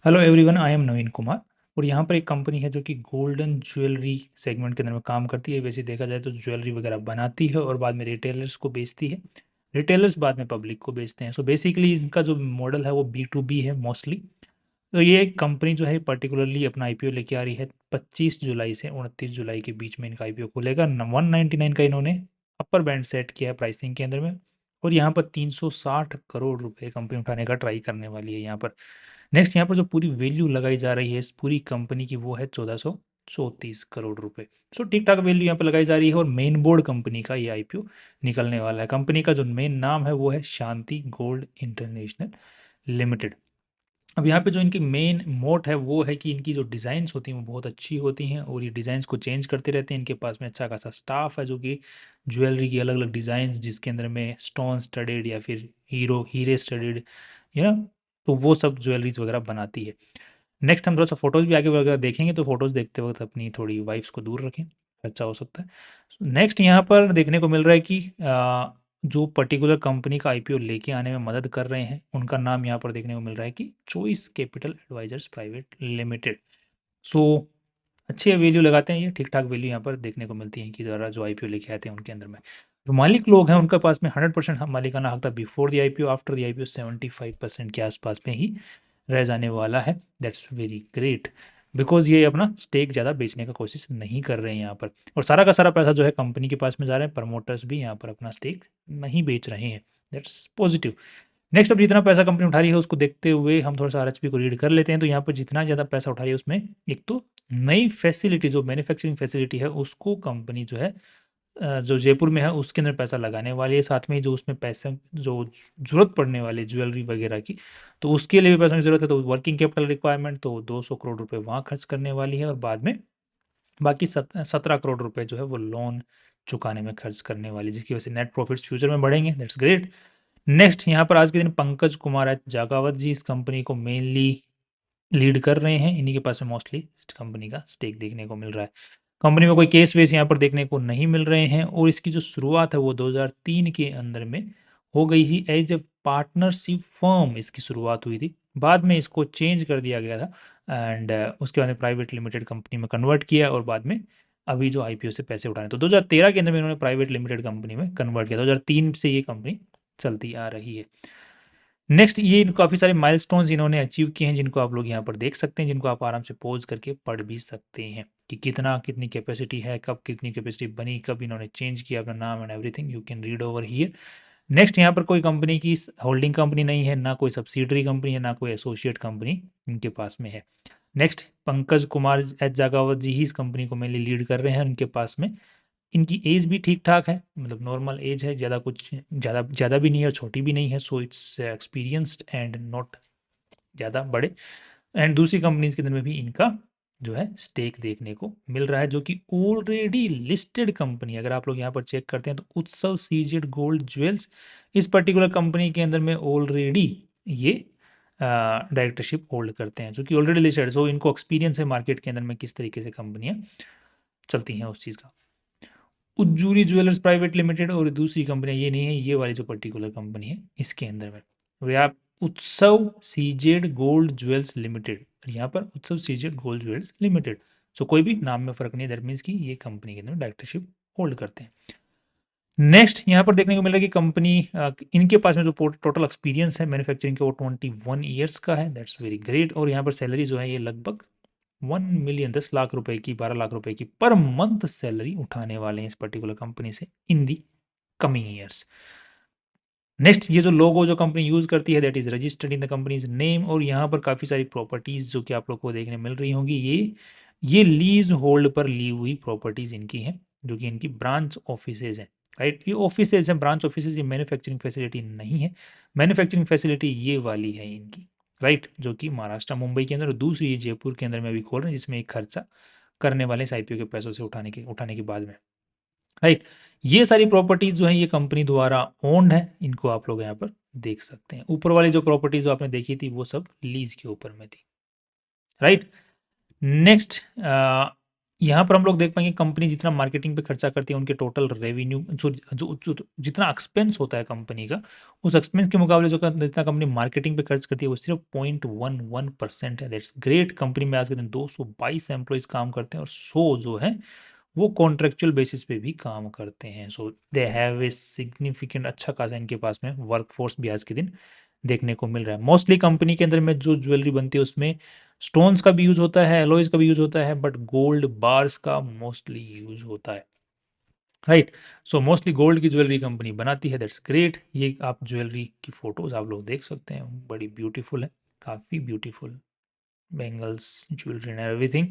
Hello everyone, I am नवीन कुमार। और यहाँ पर एक कंपनी है जो कि गोल्डन ज्वेलरी सेगमेंट के अंदर में काम करती है। वैसे देखा जाए तो ज्वेलरी वगैरह बनाती है और बाद में रिटेलर्स को बेचती है। रिटेलर्स बाद में पब्लिक को बेचते हैं। सो बेसिकली इनका जो मॉडल है वो B2B है मोस्टली। तो ये कंपनी जो है पर्टिकुलरली अपना आईपीओ लेके आ रही है 25 जुलाई से 29 जुलाई के बीच में इनका आईपीओ खुलेगा। 199 का इन्होंने अपर बैंड सेट किया है प्राइसिंग के अंदर में। और यहाँ पर 360 करोड़ रुपए कंपनी उठाने का ट्राई करने वाली है यहाँ पर। नेक्स्ट यहाँ पर जो पूरी वैल्यू लगाई जा रही है इस पूरी कंपनी की वो है 1434 करोड़ रुपए। सो ठीक ठाक वैल्यू यहाँ पर लगाई जा रही है। और मेन बोर्ड कंपनी का ये आईपीओ निकलने वाला है। कंपनी का जो मेन नाम है वो है शांति गोल्ड इंटरनेशनल लिमिटेड। अब यहाँ पे जो इनकी मेन मोट है वो है कि इनकी जो डिज़ाइंस होती हैं वो बहुत अच्छी होती हैं और ये डिज़ाइंस को चेंज करते रहते हैं। इनके पास में अच्छा खासा स्टाफ है जो कि ज्वेलरी की अलग अलग डिज़ाइंस जिसके अंदर में स्टोन स्टडेड या फिर हीरे स्टडेड यू नो तो वो सब ज्वेलरीज वगैरह बनाती है। नेक्स्ट हम थोड़ा सा फोटोज़ भी आगे वगैरह देखेंगे। तो फोटोज़ देखते वक्त अपनी थोड़ी वाइफ्स को दूर रखें, अच्छा हो सकता है। नेक्स्ट यहाँ पर देखने को मिल रहा है कि जो पर्टिकुलर कंपनी का आईपीओ लेके आने में मदद कर रहे हैं उनका नाम यहाँ पर देखने को मिल रहा है कि Choice Capital Advisors Private Limited. So अच्छे वैल्यू लगाते हैं ये, ठीक ठाक वैल्यू यहाँ पर देखने को मिलती है इनकी द्वारा जो आईपीओ लेके आते हैं उनके अंदर में। जो मालिक लोग हैं उनके पास में 100% मालिकाना हक था before the IPO. After the IPO 75% के आसपास में ही रह जाने वाला है। दैट्स वेरी ग्रेट बिकॉज ये अपना स्टेक ज़्यादा बेचने का कोशिश नहीं कर रहे हैं यहाँ पर। और सारा का सारा पैसा जो है कंपनी के पास में जा रहा है। प्रमोटर्स भी यहाँ पर अपना स्टेक नहीं बेच रहे हैं। That's positive. नेक्स्ट, अब जितना पैसा कंपनी उठा रही है उसको देखते हुए हम थोड़ा सा आरएचपी को रीड कर लेते हैं। तो यहाँ पर जितना ज़्यादा पैसा उठा रही है उसमें एक तो नई फैसिलिटी जो मैन्युफैक्चरिंग फैसिलिटी है उसको कंपनी जो है जो जयपुर में है उसके अंदर पैसा लगाने वाली है। साथ में जो उसमें पैसे जो जरूरत पड़ने वाली ज्वेलरी वगैरह की तो उसके लिए भी पैसों की जरूरत है। तो वर्किंग कैपिटल रिक्वायरमेंट तो 200 करोड़ रुपए वहाँ खर्च करने वाली है और बाद में बाकी 17 करोड़ रुपए जो है वो लोन चुकाने में खर्च करने वाली, जिसकी वजह से नेट प्रॉफिट्स फ्यूचर में बढ़ेंगे। That's great. नेक्स्ट, यहाँ पर आज के दिन पंकज कुमार जागावत जी इस कंपनी को मेनली लीड कर रहे हैं। इन्हीं के पास में मोस्टली कंपनी का स्टेक देखने को मिल रहा है। कंपनी में कोई केस वेस यहाँ पर देखने को नहीं मिल रहे हैं। और इसकी जो शुरुआत है वो 2003 के अंदर में हो गई थी। एज ए पार्टनरशिप फर्म इसकी शुरुआत हुई थी। बाद में इसको चेंज कर दिया गया था एंड उसके बाद में प्राइवेट लिमिटेड कंपनी में कन्वर्ट किया और बाद में अभी जो आईपीओ से पैसे उठाने तो 2013 के अंदर में इन्होंने प्राइवेट लिमिटेड कंपनी में कन्वर्ट किया। 2003 से ये कंपनी चलती आ रही है। नेक्स्ट, ये काफ़ी सारे माइलस्टोन्स इन्होंने अचीव किए हैं जिनको आप लोग यहाँ पर देख सकते हैं, जिनको आप आराम से पॉज करके पढ़ भी सकते हैं कि कितनी कैपेसिटी है, कब कितनी कैपेसिटी बनी, कब इन्होंने चेंज किया अपना नाम and everything you can read over here. Next, यहाँ पर कोई कंपनी की होल्डिंग कंपनी नहीं है, ना कोई सब्सिडरी कंपनी है, ना कोई एसोसिएट कंपनी इनके पास में है। नेक्स्ट, पंकज कुमार एच जागावत जी ही इस कंपनी को मेनली लीड कर रहे हैं। उनके पास में इनकी एज भी ठीक ठाक है, मतलब नॉर्मल एज है, ज़्यादा कुछ ज़्यादा भी नहीं है और छोटी भी नहीं है। So it's experienced and not ज़्यादा बड़े। एंड दूसरी कंपनीज के अंदर में भी इनका जो है स्टेक देखने को मिल रहा है जो कि ऑलरेडी लिस्टेड कंपनी। अगर आप लोग यहाँ पर चेक करते हैं तो उत्सव सीजेड गोल्ड ज्वेल्स इस पर्टिकुलर कंपनी के अंदर में ऑलरेडी ये डायरेक्टरशिप होल्ड करते हैं जो कि ऑलरेडी लिस्टेड। सो इनको एक्सपीरियंस है मार्केट के अंदर में किस तरीके से कंपनियाँ चलती हैं उस चीज़ का। उज्जूरी ज्वेलर्स प्राइवेट लिमिटेड और दूसरी कंपनी ये नहीं है, ये वाली जो पर्टिकुलर कंपनी है इसके अंदर में वे आप उत्सव सीजेड गोल्ड ज्वेल्स लिमिटेड। और यहाँ पर उत्सव सीजेड गोल्ड ज्वेल्स लिमिटेड। सो कोई भी नाम में फर्क नहीं, दैट मीन्स की ये कंपनी के अंदर डायरेक्टरशिप होल्ड करते हैं। नेक्स्ट, यहाँ पर देखने को मिल रहा है कि कंपनी इनके पास में जो टोटल एक्सपीरियंस है मैन्युफैक्चरिंग के वो 21 ईयर्स का है। That's very great. और यहाँ पर सैलरी जो है ये लगभग 1 मिलियन 10 लाख रुपए की 12 लाख रुपए की पर मंथ सैलरी उठाने वाले हैं इस पर्टिकुलर कंपनी से इन दी कमिंग ईयर्स। नेक्स्ट, ये जो लोगो जो कंपनी यूज करती है that is registered in the companies name. और यहाँ पर काफ़ी सारी प्रॉपर्टीज जो कि आप लोग को देखने मिल रही होंगी, ये लीज होल्ड पर ली हुई प्रॉपर्टीज इनकी हैं जो कि इनकी ब्रांच ऑफिसेज हैं। राइट, ये ऑफिसेज हैं, ब्रांच ऑफिसेज, ये मैन्युफैक्चरिंग फैसिलिटी नहीं है। मैन्युफैक्चरिंग फैसिलिटी ये वाली है इनकी, राइट, जो कि महाराष्ट्र मुंबई के अंदर और दूसरी ये जयपुर के अंदर में अभी खोल रहे हैं जिसमें एक खर्चा करने वाले इस आईपीओ के पैसों से उठाने के बाद में। राइट, ये सारी प्रॉपर्टीज जो है ये कंपनी द्वारा ओन्ड है, इनको आप लोग यहाँ पर देख सकते हैं। ऊपर वाली जो प्रॉपर्टीज जो आपने देखी थी वो सब लीज के ऊपर में थी। राइट, नेक्स्ट, यहाँ पर हम लोग देख पाएंगे कंपनी जितना मार्केटिंग पे खर्चा करती है उनके टोटल रेवेन्यू जो जितना एक्सपेंस होता है कंपनी का, उस एक्सपेंस के मुकाबले जो जितना कंपनी मार्केटिंग पे खर्च करती है वो सिर्फ 0.11% है। That's great. कंपनी में आज के दिन 222 एम्प्लॉइज काम करते हैं और 100 जो है वो कॉन्ट्रेक्चुअल बेसिस पे भी काम करते हैं। सो दे हैव ए सिग्निफिकेंट, अच्छा खासा इनके पास में वर्कफोर्स भी आज के दिन देखने को मिल रहा है। मोस्टली कंपनी के अंदर में जो ज्वेलरी बनती है उसमें स्टोन्स का भी यूज होता है, एलॉयज का भी यूज होता है, बट गोल्ड बार्स का मोस्टली यूज होता है। राइट। सो मोस्टली गोल्ड की ज्वेलरी कंपनी बनाती है। That's great. ये आप ज्वेलरी की फोटोज आप लोग देख सकते हैं, बड़ी ब्यूटीफुल है, काफ़ी beautiful bangles, jewellery and everything.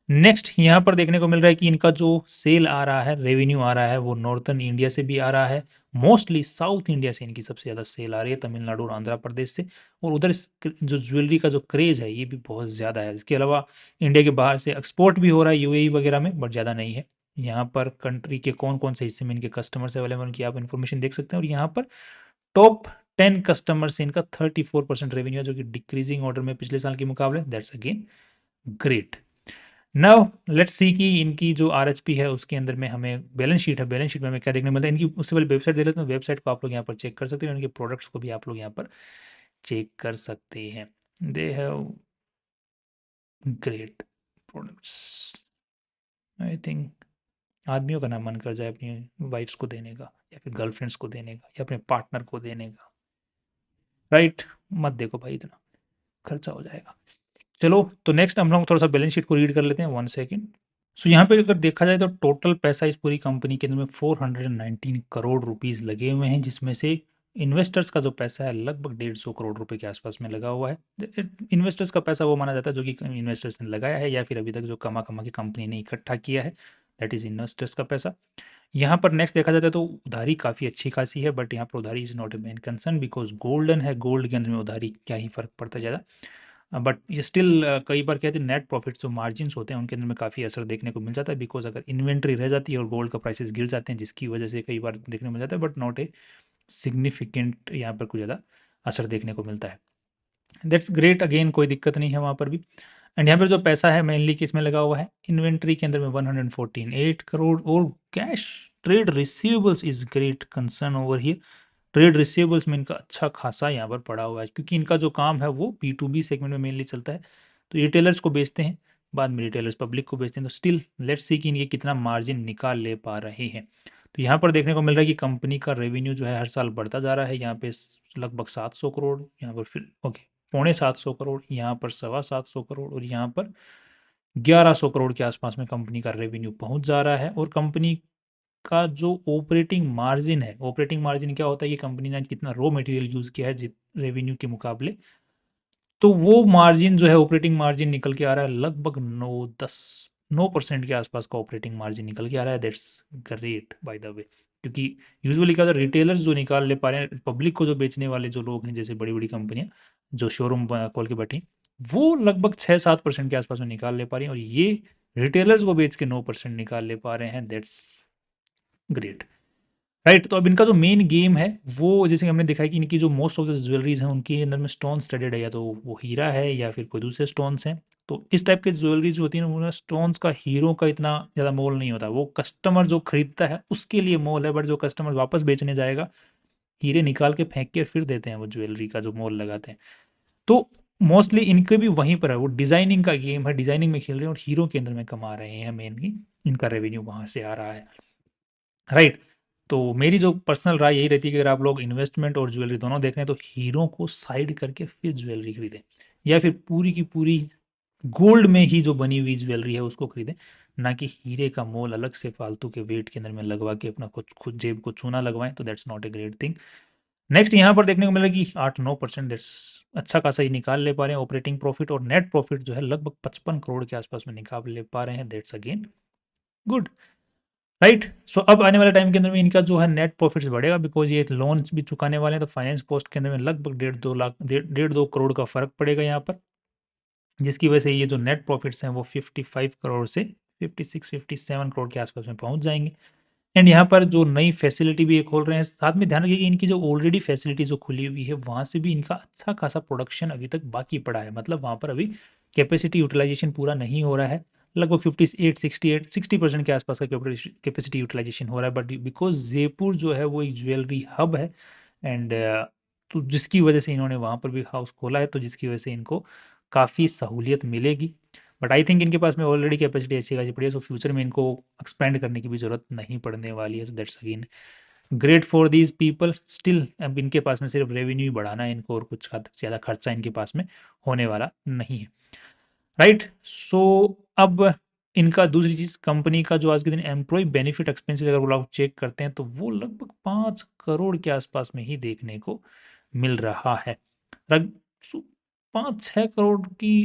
Next यहाँ पर देखने को मिल रहा है कि इनका जो सेल आ रहा है, रेवेन्यू आ रहा है, वो नॉर्थन इंडिया से भी आ रहा है। मोस्टली साउथ इंडिया से इनकी सबसे ज़्यादा सेल आ रही है, तमिलनाडु और आंध्र प्रदेश से। और उधर जो ज्वेलरी का जो क्रेज़ है ये भी बहुत ज़्यादा है। इसके अलावा इंडिया के बाहर से एक्सपोर्ट भी हो रहा है यूएई वगैरह में, बट ज़्यादा नहीं है। यहाँ पर कंट्री के कौन कौन से हिस्से में इनके कस्टमर्स अवेलेबल उनकी आप इन्फॉर्मेशन देख सकते हैं। और यहाँ पर टॉप 10 कस्टमर से इनका 34% रेवेन्यू है, जो कि डिक्रीजिंग ऑर्डर में पिछले साल के मुकाबले। That's again great. Now let's see कि इनकी जो आरएचपी है उसके अंदर में हमें बैलेंस शीट है, बैलेंस शीट में हमें क्या देखने मिलता है। इनकी उससे पहले वेबसाइट दे लेते हैं। वेबसाइट को आप लोग यहाँ पर चेक कर सकते हैं, इनके प्रोडक्ट्स को भी आप लोग यहाँ पर चेक कर सकते हैं। They have great products. I think आदमियों का ना मन कर जाए अपनी वाइफ्स को देने का, या फिर गर्लफ्रेंड्स को देने का, या अपने पार्टनर को देने का। राइट। मत देखो भाई, इतना खर्चा हो जाएगा। चलो तो नेक्स्ट हम लोग थोड़ा सा बैलेंस शीट को रीड कर लेते हैं, 1 सेकेंड। सो यहाँ पे अगर देखा जाए तो टोटल पैसा इस पूरी कंपनी के अंदर में 419 करोड़ रुपीस लगे हुए हैं, जिसमें से इन्वेस्टर्स का जो पैसा है लगभग 150 करोड़ रुपए के आसपास में लगा हुआ है। इन्वेस्टर्स का पैसा वो माना जाता है जो कि इन्वेस्टर्स ने लगाया है, या फिर अभी तक जो कमा कमा के कंपनी ने इकट्ठा किया है, दैट इज इन्वेस्टर्स का पैसा। यहाँ पर नेक्स्ट देखा जाता है तो उधारी काफ़ी अच्छी खासी है, बट यहाँ पर उधारी is not a main concern, because golden है, गोल्ड के अंदर में उधारी क्या ही फर्क पड़ता है ज़्यादा। बट ये स्टिल कई बार कहते हैं नेट प्रॉफिट जो मार्जिन्स होते हैं उनके अंदर में काफ़ी असर देखने को मिल जाता है, बिकॉज अगर इन्वेंट्री रह जाती है और गोल्ड का प्राइसेस गिर जाते हैं, जिसकी वजह से कई बार देखने को मिल जाता है, बट नॉट ए सिग्निफिकेंट यहाँ पर कुछ ज़्यादा असर देखने को मिलता है। That's great. अगेन कोई दिक्कत नहीं है वहाँ पर भी। एंड यहाँ पर जो पैसा है मेनली किस में लगा हुआ है, इन्वेंट्री के अंदर में 148 करोड़। और cash trade receivables is great concern over here. Trade receivables में इनका अच्छा खासा यहाँ पर पड़ा हुआ है, क्योंकि इनका जो काम है वो B2B सेगमेंट में मेनली चलता है। तो रिटेलर्स को बेचते हैं, बाद में रिटेलर्स पब्लिक को बेचते हैं। तो स्टिल लेट्स सी कि इनके कितना मार्जिन निकाल ले पा रहे हैं। तो यहाँ पर देखने को मिल रहा है कि कंपनी का रेवेन्यू जो है हर साल बढ़ता जा रहा है। यहाँ पे लगभग 700 करोड़, यहाँ पर फिर ओके 750 करोड़, यहाँ पर 725 करोड़, और यहाँ पर 1100 करोड़ के आसपास में कंपनी का रेवेन्यू पहुंच जा रहा है। और कंपनी का जो ऑपरेटिंग मार्जिन है, ऑपरेटिंग मार्जिन क्या होता है, ये कंपनी ने कितना रॉ मटेरियल यूज़ किया है रेवेन्यू के मुकाबले, तो वो मार्जिन जो है ऑपरेटिंग मार्जिन निकल के आ रहा है लगभग 9% के आसपास का ऑपरेटिंग मार्जिन निकल के आ रहा है। That's great by the way. क्योंकि यूजुअली क्या होता है, रिटेलर्स जो निकाल ले पा रहे हैं, पब्लिक को जो बेचने वाले जो लोग हैं, जैसे बड़ी बड़ी कंपनियां जो शोरूम खोल के बैठी, वो लगभग 6-7% के आसपास में निकाल ले पा रही हैं, और ये रिटेलर्स को बेच के 9% निकाल ले पा रहे हैं। That's great. राइट। तो अब इनका जो मेन गेम है वो, जैसे कि हमने देखा है कि इनकी जो मोस्ट ऑफ द ज्वेलरीज हैं उनके अंदर में स्टोन स्टडेड है, या तो वो हीरा है या फिर कोई दूसरे स्टोन्स हैं। तो इस टाइप के ज्वेलरी जो होती है ना, स्टोन्स का हीरो का इतना ज़्यादा मोल नहीं होता। वो कस्टमर जो खरीदता है उसके लिए मोल है, बट जो कस्टमर वापस बेचने जाएगा, हीरे निकाल के फेंक के फिर देते हैं वो ज्वेलरी का जो मोल लगाते हैं। तो मोस्टली इनके भी वहीं पर है, वो डिज़ाइनिंग का गेम है, डिज़ाइनिंग में खेल रहे हैं और हीरो के अंदर में कमा रहे हैं मेनली। इनका रेवेन्यू वहाँ से आ रहा है। राइट। तो मेरी जो पर्सनल राय यही रहती है कि अगर आप लोग इन्वेस्टमेंट और ज्वेलरी दोनों देख रहे हैं तो हीरो को साइड करके फिर ज्वेलरी खरीदें, या फिर पूरी की पूरी गोल्ड में ही जो बनी हुई ज्वेलरी है उसको खरीदें, ना कि हीरे का मोल अलग से फालतू के वेट के अंदर में लगवा के अपना कुछ खुद जेब को चूना लगवाएं। तो that's not a great thing. Next यहाँ पर देखने को मिला कि 8-9% दैट्स अच्छा खासा ही निकाल ले पा रहे हैं ऑपरेटिंग प्रॉफिट, और नेट प्रॉफिट जो है लगभग 55 करोड़ के आसपास में निकाल ले पा रहे हैं। That's again good. राइट। सो अब आने वाले टाइम के अंदर में इनका जो है नेट प्रॉफिट्स बढ़ेगा, बिकॉज ये लोन्स भी चुकाने वाले हैं। तो फाइनेंस कॉस्ट के अंदर में लगभग 1.5-2 करोड़ का फर्क पड़ेगा यहाँ पर, जिसकी वजह से ये जो नेट प्रॉफिट्स हैं वो 55 करोड़ से 56-57 करोड़ के आसपास में पहुंच जाएंगे। एंड यहाँ पर जो नई फैसिलिटी भी ये खोल रहे हैं, साथ में ध्यान रखिए कि इनकी जो ऑलरेडी फैसिलिटी जो खुली हुई है वहाँ से भी इनका अच्छा खासा प्रोडक्शन अभी तक बाकी पड़ा है। मतलब वहाँ पर अभी कैपेसिटी यूटिलाइजेशन पूरा नहीं हो रहा है। लगभग 58-60% के आसपास का कैपेसिटी यूटिलाइजेशन हो रहा है। बट बिकॉज जयपुर जो है वो एक ज्वेलरी हब है, एंड तो जिसकी वजह से इन्होंने वहाँ पर भी हाउस खोला है, तो जिसकी वजह से इनको काफ़ी सहूलियत मिलेगी। बट आई थिंक इनके पास में ऑलरेडी कैपेसिटी अच्छी खासी पड़ी है, सो फ्यूचर में इनको एक्सपेंड करने की भी ज़रूरत नहीं पड़ने वाली है। So that's again great for these people. Still अब इनके पास में सिर्फ रेवेन्यू ही बढ़ाना है इनको, और कुछ ज़्यादा खर्चा इनके पास में होने वाला नहीं है, राइट। सो अब इनका दूसरी चीज़, कंपनी का जो आज के दिन एम्प्लॉय बेनिफिट एक्सपेंसेस अगर वो लोग चेक करते हैं तो वो लगभग 5 करोड़ के आसपास में ही देखने को मिल रहा है। रग 5-6 करोड़ की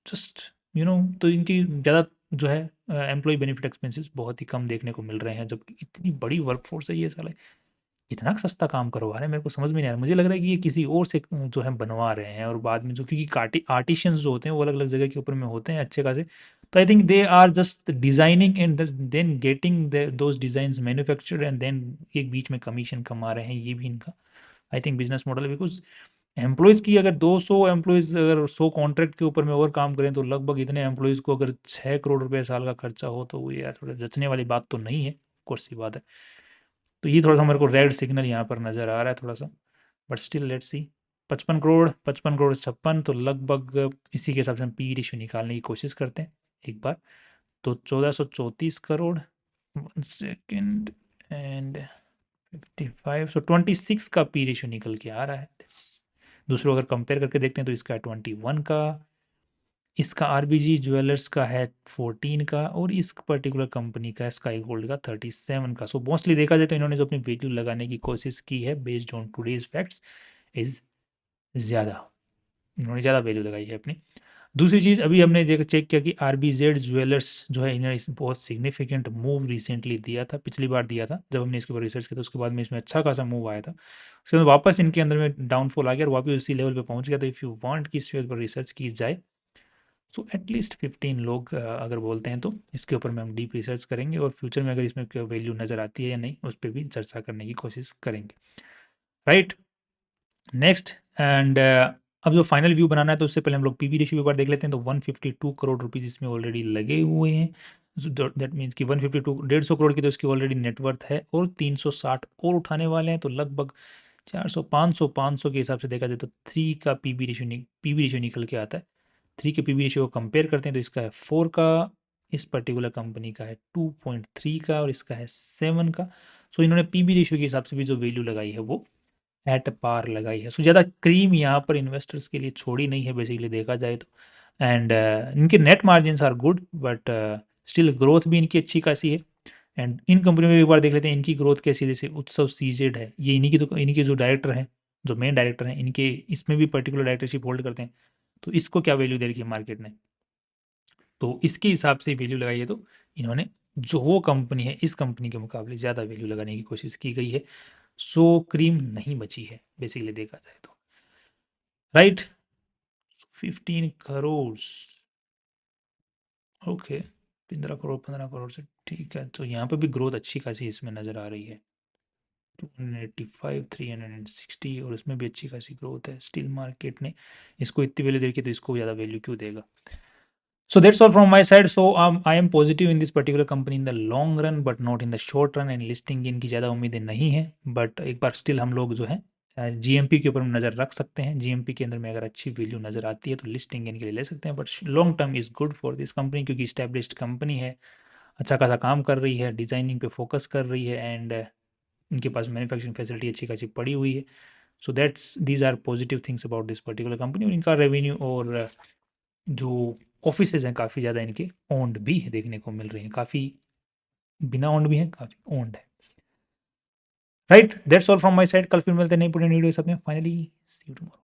जस्ट तो इनकी ज़्यादा जो है एम्प्लॉय बेनिफिट एक्सपेंसेस बहुत ही कम देखने को मिल रहे हैं, जबकि इतनी बड़ी वर्कफोर्स है ये साले इतना सस्ता काम करवा रहे हैं। मेरे को समझ में नहीं आ रहा, मुझे लग रहा है कि ये किसी और से जो है बनवा रहे हैं, और बाद में जो, क्योंकि आर्टिशियंस जो होते हैं वो अलग अलग जगह के ऊपर में होते हैं अच्छे खासे, तो I think they are just designing and then getting those design manufactured, and then एक बीच में कमीशन कमा रहे हैं। ये भी इनका आई थिंक बिजनेस मॉडल है। बिकॉज एम्प्लॉयज़ की अगर 200 एम्प्लॉयज़ अगर 100 कॉन्ट्रैक्ट के ऊपर में और काम करें, तो लगभग इतने एम्प्लॉयज़ को अगर 6 करोड़ रुपये साल का खर्चा हो, तो वो यार थोड़ा जचने वाली बात तो नहीं है, कोर्स सी बात है। तो ये थोड़ा सा मेरे को रेड सिग्नल यहाँ पर नज़र आ रहा है थोड़ा सा, but still let's see. 55 crore, 55 crore 56, तो लगभग इसी के हिसाब से हम पी रेशियो निकालने की कोशिश करते हैं एक बार। तो 1434 करोड़, 1 सेकेंड, एंड 55, सो 26 का पी रेशियो निकल के आ रहा है। दूसरों अगर कंपेयर करके देखते हैं तो इसका है 21 का, इसका आरबीजी ज्वेलर्स का है 14 का, और इस पर्टिकुलर कंपनी का स्काई गोल्ड का 37 का। सो मोस्टली देखा जाए तो इन्होंने जो अपनी वैल्यू लगाने की कोशिश की है based on today's facts is ज़्यादा, इन्होंने ज़्यादा वैल्यू लगाई है अपनी। दूसरी चीज़, अभी हमने चेक किया कि आरबीजेड ज्वेलर्स जो है इन्होंने बहुत सिग्निफिकेंट मूव रिसेंटली दिया था, पिछली बार दिया था जब हमने इसके ऊपर रिसर्च किया, तो उसके बाद में इसमें अच्छा खासा मूव आया था। उसके बाद वापस इनके अंदर में डाउनफॉल आ गया और वापस उसी लेवल पे पहुंच गया। तो इफ़ यू वांट कि इसके ऊपर रिसर्च की जाए, सो एटलीस्ट 15 लोग अगर बोलते हैं तो इसके ऊपर में हम डीप रिसर्च करेंगे, और फ्यूचर में अगर इसमें कोई वैल्यू नज़र आती है या नहीं उस पर भी चर्चा करने की कोशिश करेंगे, राइट। नेक्स्ट, एंड अब जो फाइनल व्यू बनाना है तो उससे पहले हम लोग पीवी रेशियो एक बार देख लेते हैं। तो 152 करोड़ रुपीज़ इसमें ऑलरेडी लगे हुए हैं। दैट मीन्स कि 152, 150 करोड़ की तो इसकी ऑलरेडी नेटवर्थ है, और 360 और उठाने वाले हैं, तो लगभग 400, 500 के हिसाब से देखा जाए तो 3 का पीवी रेशियो निकल के आता है। 3 के पीवी रेशियो को कंपेयर करते हैं तो इसका है 4 का, इस पर्टिकुलर कंपनी का है 2.3 का, और इसका है 7 का। सो इन्होंने पीवी रेशियो के हिसाब से भी जो वैल्यू लगाई है वो एट पार लगाई है। सो ज़्यादा क्रीम यहाँ पर इन्वेस्टर्स के लिए छोड़ी नहीं है बेसिकली देखा जाए तो। एंड इनके net margins are good, but still growth भी इनकी अच्छी खासी है। एंड इन कंपनी में भी एक बार देख लेते हैं इनकी ग्रोथ कैसी, जैसे उत्सव सीजेड है, ये इन्हीं के जो डायरेक्टर हैं, जो मेन डायरेक्टर हैं इनके, इसमें भी पर्टिकुलर डायरेक्टरशिप होल्ड करते हैं। तो इसको क्या वैल्यू दे रखी है मार्केट ने, तो इसके हिसाब से वैल्यू लगाई है, तो इन्होंने जो वो कंपनी है इस कंपनी के मुकाबले ज़्यादा वैल्यू लगाने की कोशिश की गई है। सो क्रीम नहीं बची है बेसिकली देखा जाए तो, राइट। 15 करोड़, ओके, 15 करोड़, 15 करोड़ से ठीक है। तो यहाँ पे भी ग्रोथ अच्छी खासी इसमें नज़र आ रही है, 285, 360, और इसमें भी अच्छी खासी ग्रोथ है। स्टील मार्केट ने इसको इतनी वैल्यू देखी, तो इसको ज़्यादा वैल्यू क्यों देगा। So that's all from my side. So I am positive in this particular company in the long run, but not in the short run. And listing इनकी ज़्यादा उम्मीदें नहीं है, बट एक बार स्टिल हम लोग जो है जीएमपी के ऊपर नज़र रख सकते हैं। जीएमपी के अंदर में अगर अच्छी वैल्यू नज़र आती है तो लिस्टिंग इनके लिए ले सकते हैं, but long term is good for this company, क्योंकि स्टैब्लिश्ड कंपनी है, अच्छा खासा काम कर रही है, डिज़ाइनिंग पे फोकस कर रही है, एंड इनके पास मैन्युफैक्चरिंग फैसिलिटी अच्छी खासी पड़ी हुई है। So that's these are positive things about this particular company. और इनका रेवेन्यू और जो ऑफिसेज हैं काफ़ी ज़्यादा इनके ओन्ड भी देखने को मिल रहे हैं, काफ़ी बिना ओन्ड भी हैं, काफ़ी ओन्ड है, right. That's all from my side. कल फिर मिलते हैं नई वीडियो के साथ में। Finally see you tomorrow.